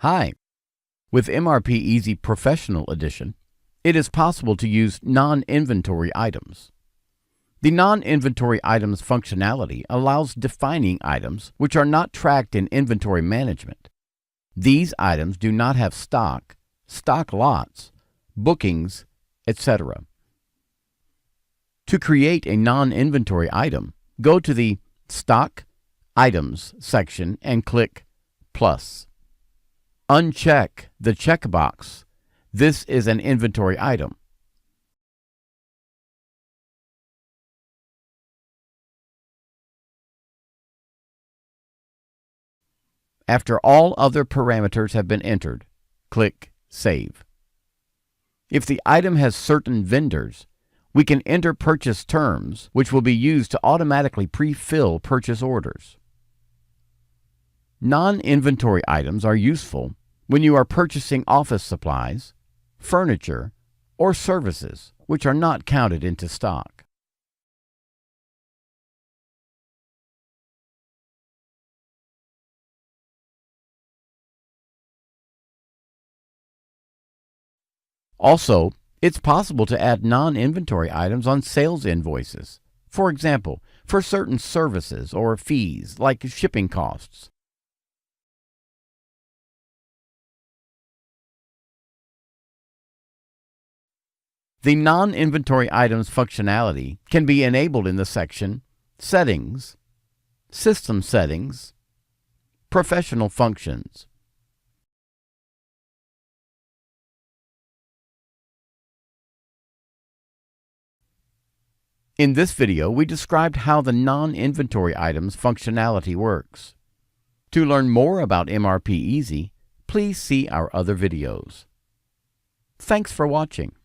Hi! With MRPeasy Professional Edition, it is possible to use non-inventory items. The non-inventory items functionality allows defining items which are not tracked in inventory management. These items do not have stock lots, bookings, etc. To create a non-inventory item, go to the Stock Items section and click Plus. Uncheck the checkbox, "This is an inventory item." After all other parameters have been entered, click Save. If the item has certain vendors, we can enter purchase terms, which will be used to automatically pre-fill purchase orders. Non-inventory items are useful when you are purchasing office supplies, furniture, or services which are not counted into stock. Also, it's possible to add non-inventory items on sales invoices, for example, for certain services or fees like shipping costs. The non-inventory items functionality can be enabled in the section Settings, System Settings, Professional Functions. In this video, we described how the non-inventory items functionality works. To learn more about MRPeasy, please see our other videos. Thanks for watching.